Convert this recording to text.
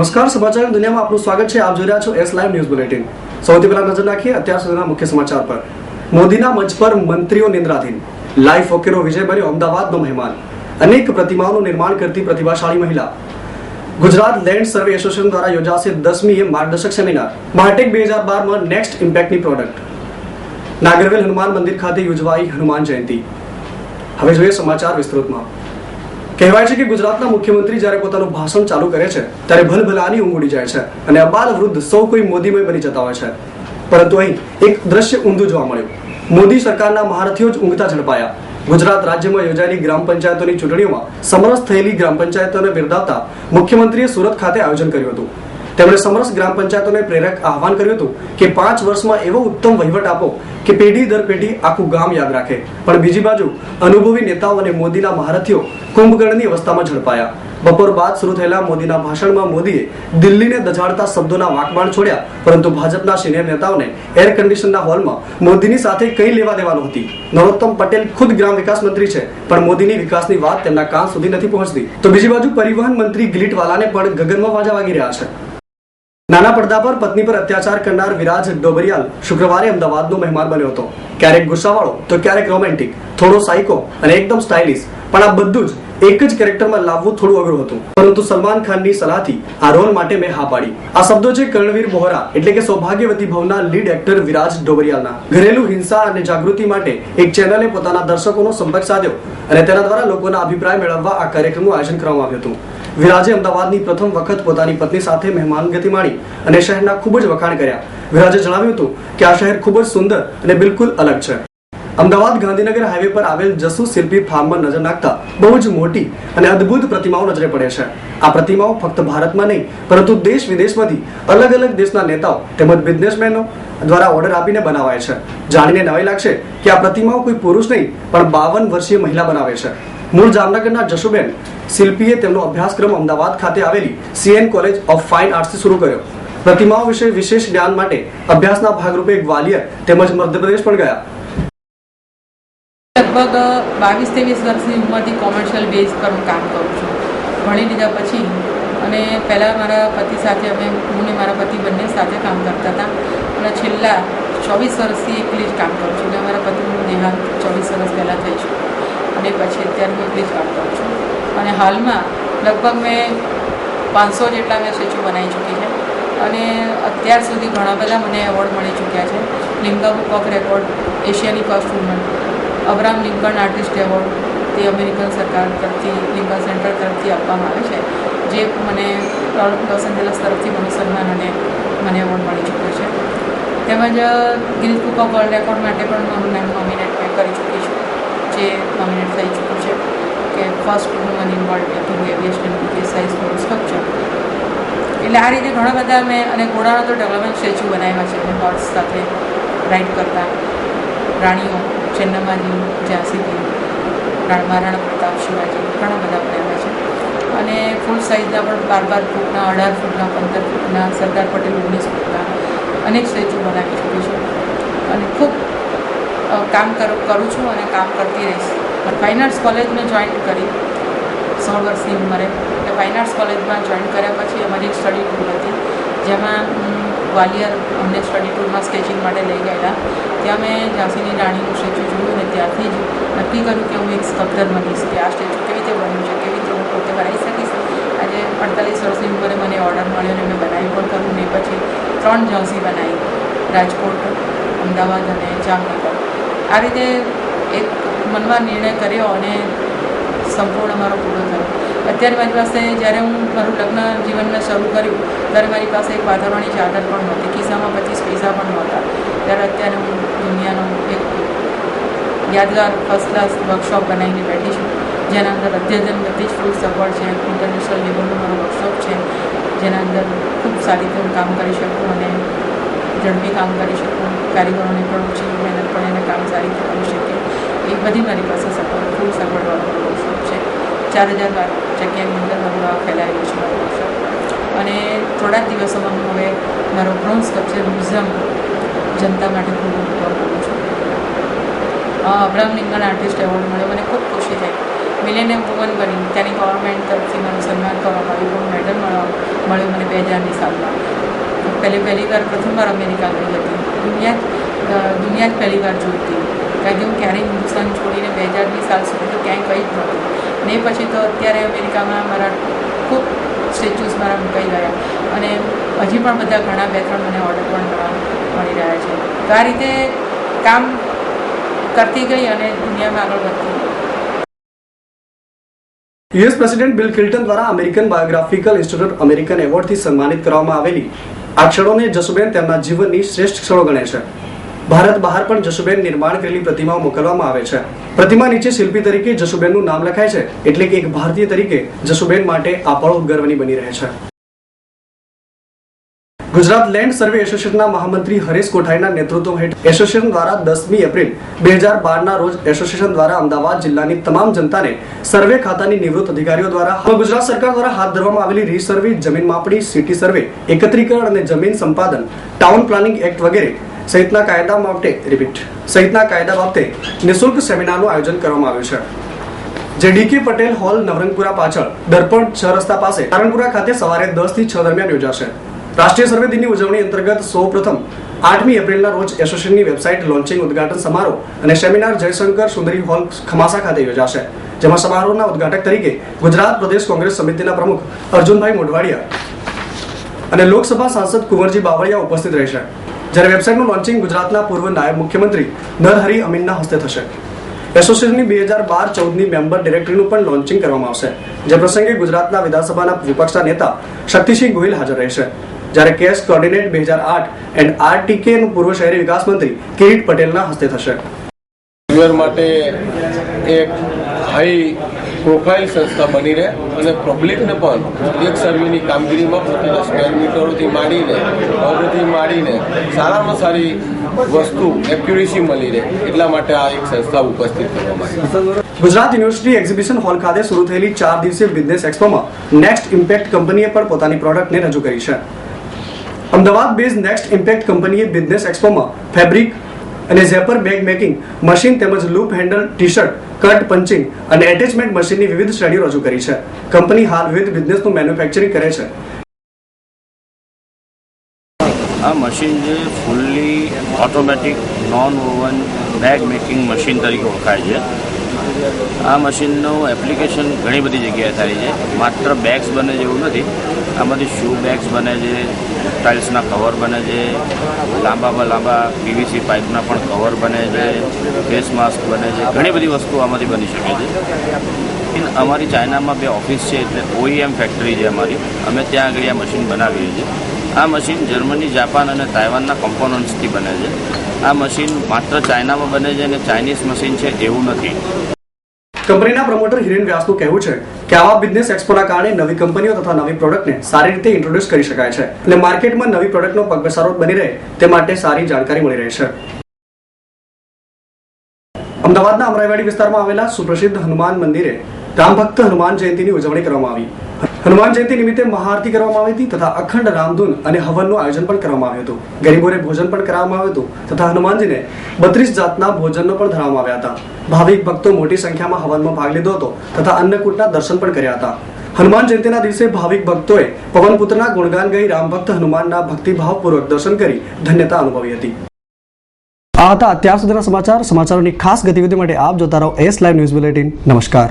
નમસ્કાર, સમાચાર દુનિયામાં આપનું સ્વાગત છે. આપ જોઈ રહ્યા છો એસ લાઈવ ન્યૂઝ બુલેટિન. સૌથી પહેલા નજર નાખીએ અત્યાર સુધીના મુખ્ય સમાચાર પર. મોદીના મંચ પર મંત્રીઓ નિંદ્રાધીન. લાઈવ ફોકેરો વિજય બન્યો અમદાવાદનો મહેમાન. અનેક પ્રતિમાઓનું નિર્માણ કરતી પ્રતિભાશાળી મહિલા. ગુજરાત લેન્ડ સર્વે એસોસિએશન દ્વારા યોજાશે 10મી માર્ગદર્શક સેમિનાર. માર્ટેક 2012માં નેક્સ્ટ ઇમ્પેક્ટની પ્રોડક્ટ. નાગરવેલ હનુમાન મંદિર ખાતે યોજવાઈ હનુમાન જયંતિ. હવે જોઈએ સમાચાર વિસ્તૃતમાં. કહેવાય છે કે ગુજરાતના મુખ્યમંત્રી જ્યારે પોતાનું ભાષણ ચાલુ કરે છે ત્યારે ભલભલાની ઊંઘ ઉડી જાય છે અને અબાલ વૃદ્ધ સૌ કોઈ મોદીમય બની જતા હોય છે. પરંતુ અહીં એક દ્રશ્ય ઊંધું જોવા મળ્યું. મોદી સરકારના મહારથીઓ જ ઊંઘતા ઝડપાયા. ગુજરાત રાજ્યમાં યોજાયેલી ગ્રામ પંચાયતોની ચૂંટણીઓમાં સમરસ થયેલી ગ્રામ પંચાયતોને બિરદાવતા મુખ્યમંત્રીએ સુરત ખાતે આયોજન કર્યું હતું. તેમણે સમરસ ગ્રામ પંચાયતોને પ્રેરક આહવાન કર્યું હતું કે 5 વર્ષમાં એવો ઉત્તમ વહીવટ આપો કે પેઢી દર પેઢી આખું ગામ યાદ રાખે. પણ બીજી બાજુ અનુભવી નેતાઓ અને મોદીના મહારથીઓ કુંભકર્ણની અવસ્થામાં ઝડપાયા. બપોર બાદ શરૂ થયેલા મોદીના ભાષણમાં મોદીએ દિલ્હીને દઝાડતા શબ્દોના વાકબાણ છોડ્યા, પરંતુ ભાજપના સિનિયર નેતાઓને એર કન્ડિશનના હોલમાં મોદીની સાથે કંઈ લેવા દેવા નહોતી. નરોત્તમ પટેલ ખુદ ગ્રામ વિકાસ મંત્રી છે, પણ મોદીની વિકાસની વાત તેમના કાન સુધી નથી પહોંચતી. તો બીજી બાજુ પરિવહન મંત્રી ગિલીટવાલાને પણ ગગનમાં વાજા વાગી રહ્યા છે. નાના પડદા પર પત્ની પર અત્યાચાર કરનાર વિરાજ ડોબરિયાલ શુક્રવારે અમદાવાદનો મહેમાન બન્યો હતો. ક્યારેક ગુસ્સાવાળો તો ક્યારેક રોમેન્ટિક, થોડો સાયકો અને એકદમ સ્ટાઇલિશ. પણ આ બધું જ એક જ કેરેક્ટરમાં લાવવું થોડું અઘરું હતું. પરંતુ સલમાન ખાનની સલાહથી આ રોલ માટે મેં હા પાડી. આ શબ્દો છે કર્ણવીર બોહરા એટલે કે સૌભાગ્યવતી ભવના લીડ એક્ટર વિરાજ ડોબરિયાલના. ઘરેલું હિંસા અને જાગૃતિ માટે એક ચેનલે પોતાના દર્શકોનો સંપર્ક સાધ્યો અને તેના દ્વારા લોકોના અભિપ્રાય મેળવવા આ કાર્યક્રમનું આયોજન કરવામાં આવ્યું હતું. વિરાજે અમદાવાદની પ્રથમ વખત પોતાની પત્ની સાથે મહેમાનગતિ માણી અને શહેરના ખૂબ જ વખાણ કર્યા. વિરાજે જણાવ્યું હતું કે આ શહેર ખૂબ જ સુંદર અને બિલકુલ અલગ છે. અમદાવાદ ગાંધીનગર હાઈવે પર આવેલ જસુ શિલ્પી ફાર્મમાં નજર નાખતા બહુ જ મોટી અને અદ્ભુત પ્રતિમાઓ નજરે પડે છે. આ પ્રતિમાઓ ફક્ત ભારતમાં નહીં પરંતુ દેશ વિદેશમાંથી અલગ અલગ દેશના નેતાઓ તેમજ બિઝનેસમેનો દ્વારા ઓર્ડર આપીને બનાવાય છે. જાણીને નવાઈ લાગશે કે આ પ્રતિમાઓ કોઈ પુરુષ નહીં પણ 52 વર્ષીય મહિલા બનાવે છે. મૂળ જામનગરના જશુબેન શિલ્પીએ તેમનો અભ્યાસક્રમ અમદાવાદ ખાતે આવેલી CN કોલેજ ઓફ ફાઇન આર્ટ્સથી શરૂ કર્યો. પ્રતિમાઓ વિશે વિશેષ જ્ઞાન માટે અભ્યાસના ભાગરૂપે ગ્વાલિયર તેમજ મધ્યપ્રદેશ પણ ગયા. લગભગ 22-23 વર્ષની ઉંમરથી કોમર્શિયલ બેઝ પર હું કામ કરું છું. ભણી લીધા પછી અને પહેલાં મારા પતિ સાથે હું ને મારા પતિ બંને સાથે કામ કરતા હતા અને છેલ્લા 24 વર્ષથી એકલી જ કામ કરું છું. એટલે મારા પતિનું દેહાંત 24 વર્ષ પહેલાં થઈ છે અને પછી અત્યારે હું એકલી જ કામ કરું છું. અને હાલમાં લગભગ મેં 500 જેટલા મેં સ્ટેચ્યુ બનાવી ચૂકી છે અને અત્યાર સુધી ઘણા બધા મને એવોર્ડ મળી ચૂક્યા છે. લિમ્કા બુક ઓફ રેકોર્ડ, એશિયાની first woman, Abraham Lincoln artist award તે અમેરિકન સરકાર તરફથી લિંકન સેન્ટર તરફથી આપવામાં આવે છે, જે મને લોસ એન્જલસ તરફથી મને સન્માન અને મને એવોર્ડ મળી ચૂક્યો છે. તેમજ Guinness book of world record માટે પણ મારું નામ નોમિનેટ મેં કરી ચૂકી છું, જે નોમિનેટ થઈ ચૂક્યું છે કે first woman in world making aviation size for structure. એટલે આ રીતે ઘણા બધા મેં અને ઘોડાના તો ડેવલપમેન્ટ સ્ટેચ્યુ બનાવ્યા છે. મેં હોર્સ સાથે રાઇડ કરતા રાણીઓ, ચેન્નમ્માજી, ઝાંસીજી, મહારાણા પ્રતાપ, શિવાજી ઘણા બધા બનાવ્યા છે. અને ફૂલ સાઇઝના પણ 12 ફૂટના, 18 ફૂટના, 15 ફૂટના, સરદાર પટેલ 19 ફૂટના અનેક સ્ટેચ્યુ બનાવી ચૂકી છું અને ખૂબ કામ કરું છું અને કામ કરતી રહીશ. ફાઇન આર્ટ્સ કોલેજ મેં જોઈન કરી 16 વર્ષની ઉંમરે. એટલે ફાઇન આર્ટ્સ કોલેજમાં જોઈન કર્યા પછી અમારી એક સ્ટડી ટૂર હતી, જેમાં ગ્વાલિયર અમને સ્ટડી ટૂરમાં સ્કેચિંગ માટે લઈ ગયેલા. ત્યાં મેં ઝાંસીની રાણીનું સ્ટેચ્યુ જોયું અને ત્યાંથી જ નક્કી કર્યું કે હું એક સ્કલ્પચર બનીશ કે આ સ્ટેચ્યુ કેવી રીતે બન્યું છે, કેવી રીતે હું પોતે બનાવી શકીશ. આજે 48 વર્ષની ઉંમરે મને ઓર્ડર મળ્યો અને મેં બનાવી પણ કરું. ને પછી 3 ઝાંસી બનાવી, રાજકોટ, અમદાવાદ અને જામનગર. આ રીતે એક મનમાં નિર્ણય કર્યો અને સંપૂર્ણ મારો પૂરો થયો. અત્યારે મારી પાસે જ્યારે હું મારું લગ્ન જીવન મેં શરૂ કર્યું ત્યારે મારી પાસે એક પાથરવાની ચાદર પણ નહોતી, ખિસ્સામાં 25 પૈસા પણ નહોતા. ત્યારે અત્યારે હું દુનિયાનો એક યાદગાર ફર્સ્ટ ક્લાસ વર્કશોપ બનાવીને બેઠી છું, જેના અંદર અદ્યતન બધી જ ફૂલ સગવડ છે. ઇન્ટરનેશનલ લેવલનો મારો વર્કશોપ છે, જેના અંદર ખૂબ સારી રીતે હું કામ કરી શકું અને ઝડપી કામ કરી શકું. કારીગરોને પણ ઓછી મહેનત પણ એને કામ સારી રીતે કરી શકે એ બધી મારી પાસે સગવડ, ફૂલ સગવડવાળો મારો વર્કશોપ છે. 4000 જગ્યાની અંદર મારું આ ફેલાયેલું છે મારું વર્કશોપ. અને થોડા જ દિવસોમાં હું હવે મારો બ્રોન્ઝ સ્કલ્પચર મ્યુઝિયમ જનતા માટે ખુલ્લું મૂકવા માગું છું. અબ્રાહમ લિંકન આર્ટિસ્ટ એવોર્ડ મળ્યો, મને ખૂબ ખુશી થઈ મિલેનિયમ વુમન બની. ત્યાંની ગવર્મેન્ટ તરફથી મારું સન્માન કરવામાં આવ્યું. મેડલ મળ્યું મને 2000ની સાલમાં. પહેલી વાર પ્રથમવાર અમેરિકા ગઈ હતી. દુનિયા જ પહેલી વાર જોઈ હતી, કારણ કે હું ક્યારેય હિન્દુસ્તાન છોડીને 2000ની સાલ સુધી તો ક્યાંય ગઈ જ નહોતી. ને પછી તો અત્યારે અમેરિકામાં મારા ખૂબ સ્ટેચ્યુઝ મારા મુકાઈ ગયા અને હજી પણ બધા ઘણા 2-3 મને ઓર્ડર પણ મળી રહ્યા છે. તો આ રીતે કામ કરતી ગઈ અને દુનિયામાં આગળ વધતી ગઈ. યુએસ પ્રેસિડેન્ટ બિલ ક્લિન્ટન દ્વારા અમેરિકન બાયોગ્રાફિકલ ઇન્સ્ટિટ્યૂટ અમેરિકન એવોર્ડથી સન્માનિત કરવામાં આવેલી આ ક્ષણોને જશુબેન તેમના જીવનની શ્રેષ્ઠ ક્ષણો ગણે છે. ભારત બહાર પણ જશુબેન નિર્માણ કરેલી પ્રતિમાઓ મોકલવામાં આવે છે. પ્રતિમા નીચે શિલ્પી તરીકે જશુબેનનું નામ લખાય છે, એટલે કે એક ભારતીય તરીકે જશુબેન માટે આ પળો ગર્વની બની રહે છે. ગુજરાત લેન્ડ સર્વે એસોસિએશનના મહામંત્રી હરેશ કોઠારીના નેતૃત્વ હેઠળ એસોસિએશન દ્વારા 10મી એપ્રિલ 2012ના રોજ એસોસિએશન દ્વારા અમદાવાદ જિલ્લાની તમામ જનતાને સર્વે ખાતાની નિવૃત્ત અધિકારીઓ દ્વારા ગુજરાત સરકાર દ્વારા હાથ ધરવામાં આવેલી રીસર્વે, જમીન માપણી, સિટી સર્વે, એકત્રીકરણ અને જમીન સંપાદન, ટાઉન પ્લાનિંગ એક્ટ વગેરે સહિતના કાયદા બાબતે નિઃશુલ્ક સેમિનારનું આયોજન કરવામાં આવ્યું છે, જે ડીકે પટેલ હોલ, નવરંગપુરા પાછળ દર્પણ 6 રસ્તા પાસે નારણપુરા ખાતે સવારે 10 થી 6 દરમિયાન યોજાશે. રાષ્ટ્રીય સર્વે દિનની ઉજવણી અંતર્ગત સૌપ્રથમ 8મી એપ્રિલના રોજ એસોસિએશનની વેબસાઇટ લોન્ચિંગ ઉદ્ઘાટન સમારોહ અને સેમિનાર જયશંકર સુંદરી હોલ ખમાસા ખાતે યોજાશે, જેમાં સમારોહના ઉદ્ઘાટક તરીકે ગુજરાત પ્રદેશ કોંગ્રેસ સમિતિના પ્રમુખ અર્જુનભાઈ મોઢવાડિયા અને લોકસભા સાંસદ કુંવરજી બાવળિયા ઉપસ્થિત રહેશે. જ્યારે વેબસાઇટનું લોન્ચિંગ ગુજરાતના પૂર્વ નાયબ મુખ્યમંત્રી નરહરી અમીનના હસ્તે થશે. એસોસિએશનની 2012-14ની મેમ્બર ડિરેક્ટરીનું પણ લોન્ચિંગ કરવામાં આવશે, જે પ્રસંગે ગુજરાતના વિધાનસભાના વિપક્ષના નેતા શક્તિસિંહ ગોહિલ હાજર રહેશે. જ્યારે કેસ કોર્ડિનેટ 2008 એન્ડ આરટીકેનું પૂર્વ શહેરી વિકાસ મંત્રી કિરીટ પટેલના હસ્તે થશે. માટે એક હાઈ પ્રોફાઇલ સંસ્થા બની રહે અને પબ્લિકને પણ એક સર્વેની કામગીરીમાં પ્રતિ સ્ક્વેર મીટરોથી માંડીને સારામાં સારી વસ્તુ એક્યુરેસી મળી રહે, એટલા માટે આ એક સંસ્થા ઉપસ્થિત કરવામાં આવી. ગુજરાત યુનિવર્સિટી એક્ઝિબિશન હોલ ખાતે શરૂ થયેલી 4 દિવસીય બિઝનેસ એક્સપોમાં નેક્સ્ટ ઇમ્પેક્ટ કંપનીએ પણ પોતાની પ્રોડક્ટને રજૂ કરી છે. અમદાવાદ બેઝ નેક્સ્ટ ઇમ્પેક્ટ કંપનીએ બિઝનેસ એક્સપોમાં ફેબ્રિક અને ઝેપર બેગ મેકિંગ મશીન તેમજ loop handle, T-shirt, cut punching અને એટેચમેન્ટ મશીનની વિવિધ શ્રેણીઓ રજૂ કરી છે. કંપની હાલ વિવિધ બિઝનેસનું મેન્યુફેક્ચરિંગ કરે છે. આ મશીન જે fully automatic non oven bag making machine તરીકે ઓળખાય છે. આ મશીનનું એપ્લિકેશન ઘણી બધી જગ્યાએ થાય છે. માત્ર બેગ્સ બને છે એવું નથી, આમાંથી શૂ બેગ્સ બને છે, ટાઇલ્સના કવર બને છે, લાંબા પીવીસી પાઇપના પણ કવર બને છે, ફેસ માસ્ક બને છે, ઘણી બધી વસ્તુઓ આમાંથી બની શકે છે. અમારી ચાઇનામાં 2 ઓફિસ છે, એટલે OEM ફેક્ટરી છે અમારી. અમે ત્યાં આગળ આ મશીન બનાવીએ છીએ. આ મશીન જર્મની, જાપાન અને તાઇવાનના કમ્પોનન્ટ્સથી બને છે. આ મશીન માત્ર ચાઇનામાં બને છે અને ચાઇનીઝ મશીન છે એવું નથી. કંપનીના પ્રમોટર હિરેન વ્યાસનું કહેવું છે કે આવા બિઝનેસ એક્સપોના કારણે નવી કંપનીઓ તથા નવી પ્રોડક્ટને સારી રીતે ઇન્ટ્રોડ્યુસ કરી શકાય છે અને માર્કેટમાં નવી પ્રોડક્ટનો પગબેસારો બની રહે તે માટે સારી જાણકારી મળી રહે છે. અમદાવાદના અમરાઈવાડી વિસ્તારમાં આવેલા સુપ્રસિદ્ધ હનુમાન મંદિરે રામભક્ત હનુમાન જયંતિની ઉજવણી કરવામાં આવી. હનુમાન જયંતિ નિમિત્તે મહાઆરતી કરવામાં આવી હતી તથા અખંડ રામધૂન અને હવનનું આયોજન પણ કરવામાં આવ્યું હતું. ગરીબોને ભોજન પણ કરાવવામાં આવ્યું હતું તથા હનુમાનજીને 32 જાતના ભોજનનો પણ ધરાવવામાં આવ્યા હતા. ભાવિક ભક્તો મોટી સંખ્યામાં હવનમાં ભાગ લીધો હતો તથા અન્નકૂટના દર્શન પણ કર્યા હતા. હનુમાન જયંતિના દિવસે ભાવિક ભક્તોએ પવનપુત્રના ગુણગાન ગાઈ રામભક્ત હનુમાનના ભક્તિભાવપૂર્વક દર્શન કરી ધન્યતા અનુભવી હતી. આ હતા અત્યાર સુધીના સમાચારોની ખાસ ગતિવિધિ માટે આપ જોતા રહો એસ લાઈવ ન્યૂઝ બુલેટિન. નમસ્કાર.